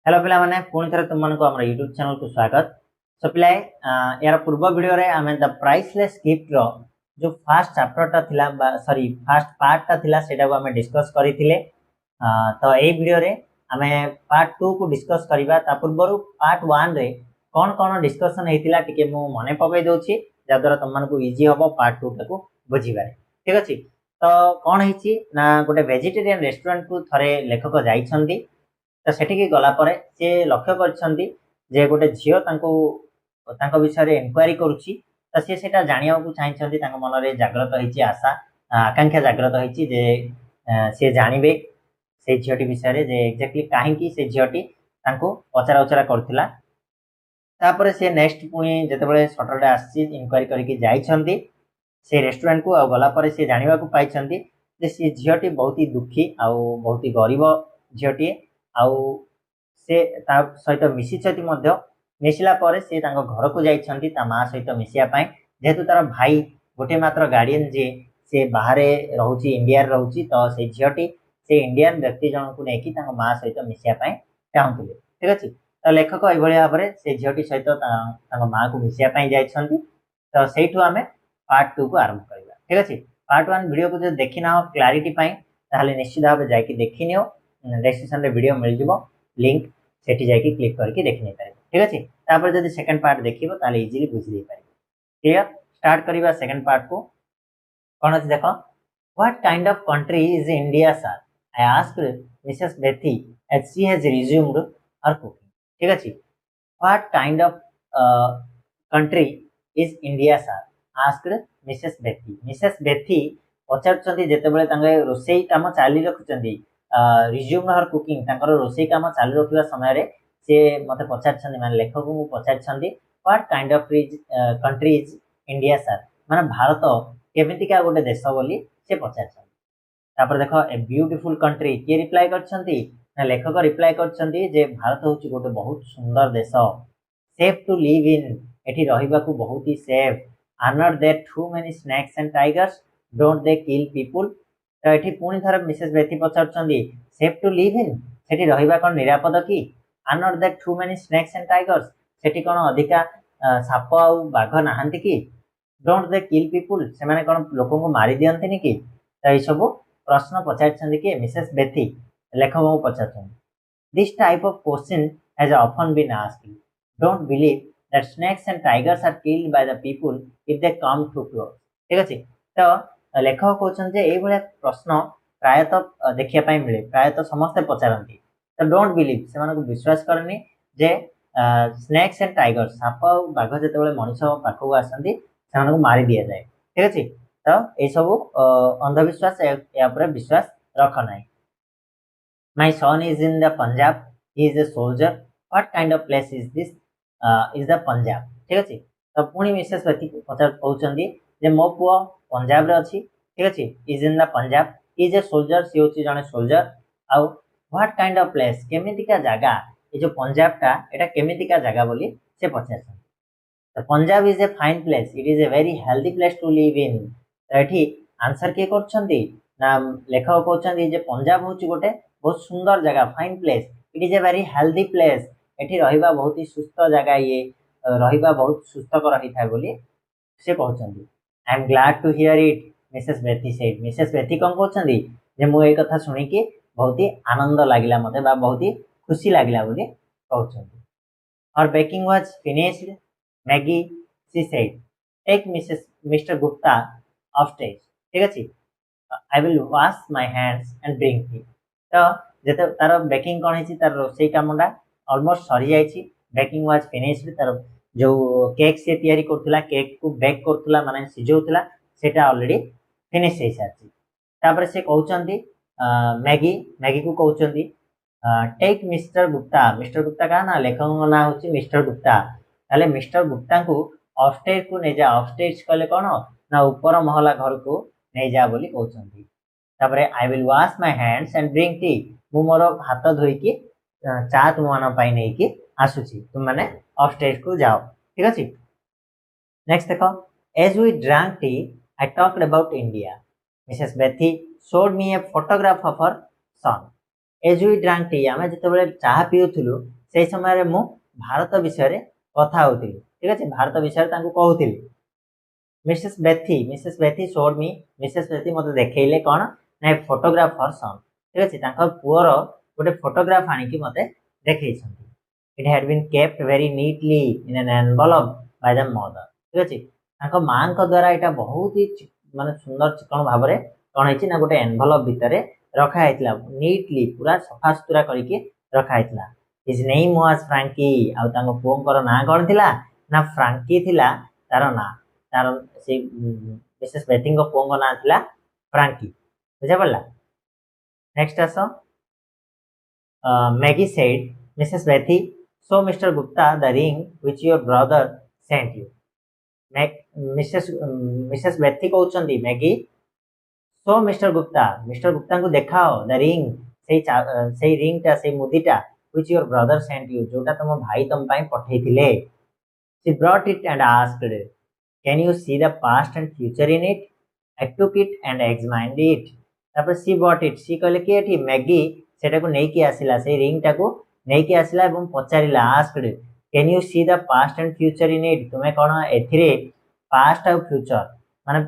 Hello पिला माने पुणी थे तुम मन को हमारे यूट्यूब चैनल को स्वागत। सो पिला यार पूर्व वीडियो रे आमे द प्राइसलेस गिफ्ट रो जो फर्स्ट चैप्टर थिला सॉरी फर्स्ट पार्ट थिला सेटा को हमें डिस्कस करिथिले। तो ए वीडियो रे आमे पार्ट 2 को डिस्कस करिबा। ता पूर्व पार्ट 1 रे कोन कोन डिस्कशन हेतिला टिके मु मने पकई दोछि जा द्वारा तुम मन को इजी हबो पार्ट 2 को बुझिबारे। ठीक अछि। तो कोन हिची ना गोटे वेजिटेरियन रेस्टोरेंट को थरे लेखक जाइछंती। तो सेठिकी गला परे से लक्ष्य करछंती जे गोटे झियो तांको विषय इनक्वारी करूची। तो से सेटा जानिया को चाहछंती तांको मन रे जागृत होईची आशा आकांक्षा जागृत होईची जे से जानिबे से झियोटी विषय जे एक्जेक्टली काहे की से झियोटी तांको पचरा उचरा करथिला। तापर से नेक्स्ट पुणी जेतेबेले सटरडे आसी इनक्वारी करके जाइछंती से रेस्टोरेंट को आ गला परे से जानिबा को पाइछंती जे से झियोटी बहुत ही दुखी आ बहुत ही गरीब झियोटी आउ से ता सहित मिसिछति मध्य मिसिला परे से तांको घर को जाइछंती ता मां सहित मिसिया पई जेहेतु तार भाई गोटे मात्र गार्डियन जे से बाहरे रहउची इंडिया रे रहउची। तो से झियोटी से इंडियन व्यक्ति जन को नेकी तांको मां सहित मिसिया पई चाहंतुले। ठीक अछि। तो लेखक एई भली भाबरे से झियोटी सहित तांको मां को मिसिया पई जाइछंती। तो सेठु हमें पार्ट 2 को आरंभ करिबा। ठीक अछि। पार्ट 1 वीडियो को जो देखि ना हो क्लैरिटी पई ताहले निश्चित भाबे जाई कि देखिनियो डिस्क्रिप्शन रे वीडियो मिल जिवो लिंक सेठी जाई कि क्लिक करके देखि नै पारे। ठीक अछि। तापर जदि सेकंड पार्ट देखिबो ताले इजीली बुझि दे पारे। क्लियर। स्टार्ट करिबा सेकंड पार्ट को। कोन अछि देखो what kind of country is India sir I asked Mrs Bethy as she has resumed her cooking. ठीक अछि। What kind of country is India sir asked Mrs Bethy. Mrs Bethy पचारचंती जेतेबेले तांगे रोसेई काम चाली रखुचंती रिज्यूम हर कुकिंग तांकर रोसेई काम चालू रखिबा समय रे से मते पचारछंती माने लेखक को पचारछंती what kind of country is India sir माने भारत केमितिका गोटे देश बोली से पचारछंती। तापर देखो ए ब्यूटीफुल कंट्री के रिप्लाई करछंती ना लेखक रिप्लाई करछंती जे भारत होची गोटे बहुत सुंदर देश सेफ टू लिव इन एठी रहिबा को बहुत ही safe are not there too many snakes and tigers don't they kill people. तो एठी पुणी थरे मिसेस बेथी पचारछंती सेफ टू लिव इन सेठी रहिबा कोन निरापद की are not there too many snakes and tigers सेठी कोन अधिका साप आ बाघ नाहंती की डोंट दे किल पीपल से माने कोन लोकन को मारी दियंतिनी की। तो ए सब प्रश्न पचारछंती की मिसेस बेथी लेखक को पचारछंती। This type of question has often been asked don't believe that snakes and tigers are killed by the people if they come too close. ठीक अछि। तो लेखक कहउछन जे एई भले प्रश्न प्रायतः देखिया पाई मिले प्रायतः समस्त पचारंती। तो डोंट बिलीव से मानको विश्वास करनी जे स्नेक्स एंड टाइगर्स साप आ बाघ जेतेबेले मनुष्य पाखो आसंती से मानको मारी दिया जाए। ठीक अछि। तो ए सब अंधविश्वास या पर विश्वास रख नाही। My son is in the Punjab. He is a soldier. What kind of place is this? Is the Punjab. ठीक अछि। तो पुणी मिसेस बेथी पचार कहउचंदी जे मो पुओ पंजाब रे अछि। ठीक अछि। Is in the Punjab is a soldier सी होची जने सोल्जर आउ व्हाट काइंड ऑफ प्लेस केमितिका जागा ए जो पंजाब टा एटा केमितिका जागा बोली से पचारछन। तो Punjab is a fine place it is a very healthy place to live in. तो एठी आंसर के करछंती ना लेखक कहउचंदी जे पंजाब होची गोटे बहुत सुंदर जगह fine place it is a very healthy place एठी रहिबा बहुत ही सुस्थ जगह ये रहिबा बहुत सुस्थकर रही थाए बोली से कहउचंदी। I am glad to hear it Mrs Bethy said. Mrs Bethy कोन कहउचंदी जे मु ए कथा सुनी के बहुत ही आनंद लागिला मते बा बहुत ही खुशी लागिला बोली कहउचंदी। Our baking was finished Maggie she said take Mister Gupta upstage. ठीक अछि। I will wash my hands and bring tea. तो जेते तार बेकिंग कोन हिची तार रोसेई कामडा ऑलमोस्ट सरी जाईची बेकिंग वाज फिनिश्ड तार जो केक से तयारी करथुला केक को बेक करथुला माने सिजौथुला सेटा ऑलरेडी फिनिश हे सारची। तापर से कहउचंदी मैगी मैगी को कहउचंदी टेक मिस्टर गुप्ता का ना लेखक ना होची मिस्टर गुप्ता ताले मिस्टर गुप्ता को अपस्टेज को नै जा अपस्टेज कले कोन ना ऊपर महला घर को नै जा बोली कहउचंदी। तापर आई will wash my hands and bring T मु मोर हाथ धोई की चा तुम मान पाई नै की आसुची तुम माने अपस्टेज को जाओ। ठीक अछि। नेक्स्ट देखो as we drank tea I talked about India Mrs Bethy showed me a photograph of her son as we drank tea आम जिते चाह पीऊलु से समय मु भारत विषय कथा होती ठीक अच्छे भारत विषय कहूली Mrs Bethy showed me Mrs Bethy मत देखले कौन ना फोटोग्राफर सन ठीक अच्छे पुअर गोटे फोटोग्राफ आनिकी मत देखी it had been kept very neatly in an envelope by the mother ठीक अच्छे माँ द्वारा यहाँ बहुत ही माने सुंदर चिकन भाव में कौन है ना गोटे एनवलप भितर रखाई नीटली पूरा सफा सुतरा करके रखाई हिज नेम वाज फ्रांकी आउ पुओंकर ना कौन थिला ना फ्रांकी थिला तार ना तार से मिसेस बेथी पुओं ना थिला फ्रांकी बुझा पड़ा next as Maggie said Mrs Bethy so Mr Gupta the ring which your brother sent you Mrs Bethy कहउचंदी मैगी सो मिस्टर गुप्ता को देखाओ द रिंग से रिंग टा से मुदीटा which your brother sent you जोटा तुम भाई तुम पाई पठेइथिले she brought it and asked can you see the past and future in it I took it and examined it तापर सी ब्रॉट इट सी कहले कि एठी मैगी सेटा को नेकी आसिला से रिंग टा को नेकी आसिला एवं पचारिला asked can you see the past and future in it तुम्हें कौन एथिरे पास्ट और फ्यूचर माने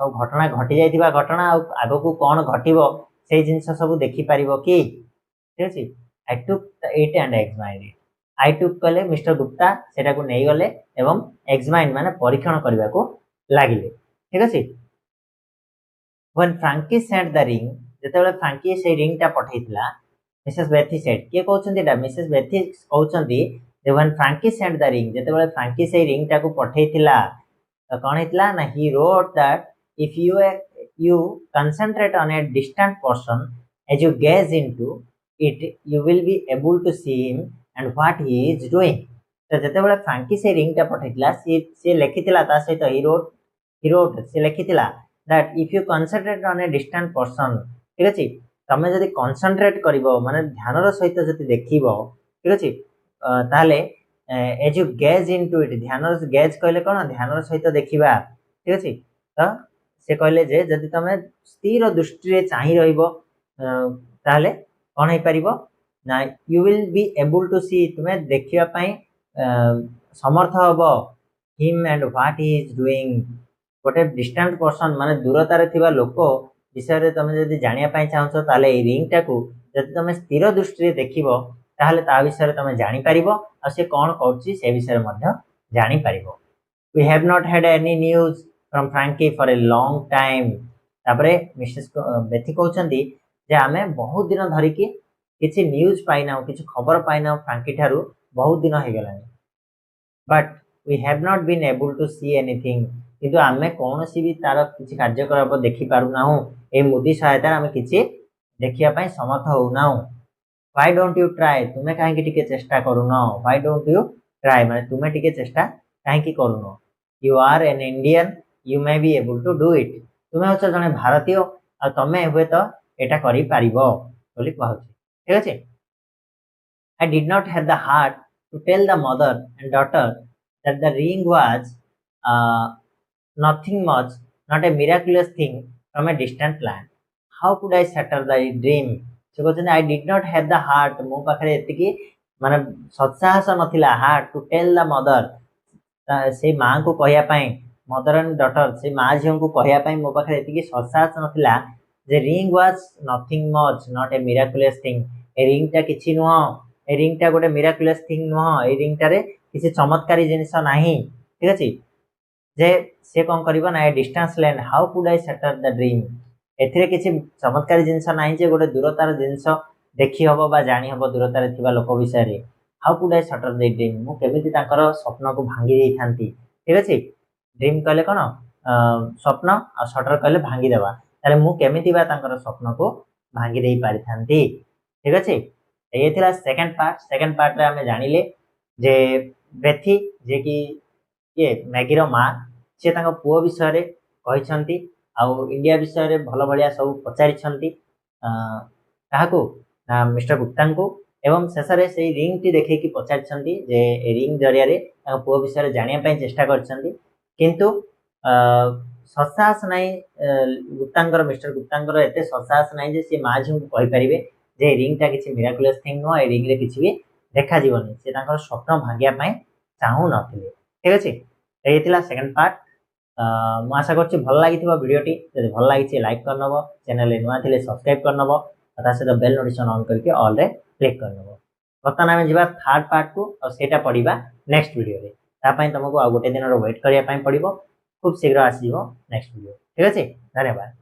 सब घटना घटी जाइथिबा घटना आगो को कौन घटिबो से जिंस सब देखि परिबो कि ठीक अछि I took it and examined it I took कले मिस्टर गुप्ता सेटा को नै गले एवं एग्जामिन माने परीक्षण करबा को लागिले ठीक अछि when Frankie sent the ring जेतेबेले फ्रांकी से रिंग टा पठेइतला मिसेस बेथी सेड के कहउचंदी दा मिसेस बेथी कहउचंदी जे when Frankie sent the ring जेतेबेले फ्रांकी से रिंग टा को पठेइतला तो कौन हेतला ना he wrote that if you concentrate on a distant person as you gaze into it you will be able to see him and what he is doing तो जते बेले फ्रांकी से रिंग टा पठेइतला से लिखितला ता सहित ही रोट से लिखितला that if you concentrate on a distant person ठीक अछि तमे जदी कंसंट्रेट करिवो माने ध्यान रो सहित जदी देखिवो ठीक अछि ताले as you gaze into it ध्यान रो गेज कहले कोन ध्यान रो सहित देखिबा ठीक अछि तो से कहले जे जदि तमे स्थिर दृष्टि रे चाहि रहिबो ताले कोन हे परिबो ना you will be able to see तुमे देखिबा पई समर्थ हबो him and what he is doing गोटे डिस्टेंट पर्सन माने दूरता रे थिबा लोक विषय रे तमे जदि जानिया पई चाहछो ताले ए रिंग टाकू जदि तमे स्थिर दृष्टि रे देखिबो ताले ता विषय रे तमे जानि परिबो आ से कोन करछि से विषय रे मध्य जानि परिबो we have not had any news from Frankie for a long time तापरे मिसेस बेथी कहउचंदी जे आमे बहुत दिन धरि कि किछि न्यूज़ पाइना किछि खबर पाइना फ्रांकी ठारू बहुत दिन हो गलानी but we have not been able to see anything किंतु आमे कोनोसी भी तार किछि कार्यकलाप देखि पारु नाहु ए मुदी सहायता आमे किछि देखिया पई समर्थ हो नाहु व्हाई डोंट यू ट्राई तुमे काहे कि टिके चेष्टा करूनो व्हाई डोंट यू ट्राई माने तुमे टिके चेष्टा काहे कि करूनो you are an Indian you may be able to do it तुम्हें होच जने भारतीय आ तमे हुए तो एटा करि पारिबो बोली कहउछि ठीक अछि I did not have the heart to tell the mother and daughter that the ring was nothing much not a miraculous thing from a distant land how could I shatter the dream से कहउछि I did not have the heart मो पाखरे एतिकी माने सत्साहस नथिला heart to tell the mother से माँ को कहया पई मदर एंड डॉटर से माँ झील को कहया मो पाखे एति सत्साहस नाला जे ring was nothing much not a miraculous thing ए रिंग टा किछि नुह ए रिंग टा गोटे मिराकुलस थिंग नुह ए रिंग टारे किछि चमत्कारी जिनिस नाही ठीक अछि जे से कोन करबो ना a distance land how could I shatter the dream एथिरे किछि चमत्कारी जिनिस नाही जे गोटे दूरतार जिनिस देखि हबो बा जानि हबो दूरतार थिबा लोक विषय रे how could I shatter the dream मु केमिति ताकर स्वप्न को भांगी देई थांती ठीक अछि ड्रीम कहले कोन स्वप्न आ शटर कहले भांगी देबा ताले मु केमिति बा तांकर स्वप्न को भांगी देई पारि थांती ठीक अछि ए थिला सेकंड पार्ट रे हमें जानिले जे बेथी जे कि ये मैगी रो मां से तांको पुओ विषय रे कहिसंती आ इंडिया विषय रे भलो भलिया सब पचारि छंती काहाको ना मिस्टर गुप्ता को एवं शेष रे से रिंग टी देखै कि पचारि छंती जे रिंग जरिया रे तांको पुओ विषय रे जानिया पई चेष्टा करछंती किंतु सत्साहस नहीं गुप्तांकर मिस्टर गुप्तांकर एते सत्साहस नहीं जे से माँ झी को कहि परिबे जे रिंगटा किसी मिराकुलस थिंग नुह ए रिंग रे किसी भी देखा जीवनी से तांकर स्वप्न भांगिया पई चाहू नथिले ठीक अछि एई थिला सेकंड पार्ट मु आशा करछि भल लागिथिबो वीडियोटी जदि भल लागिछि लाइक करनबो चैनल रे नुआ थिले सब्सक्राइब करनबो तथा से बेल नोटिफिकेशन ऑन करके ऑल रे क्लिक करनबो बर्तमान आम जा थर्ड पार्ट को और सेटा पढ़ा नेक्स्ट वीडियो रे तापाई तुमको आ गोटे दिन वेट करिया पई पड़िबो खूब शीघ्र आसीबो नेक्स्ट वीडियो ठीक अछि धन्यवाद।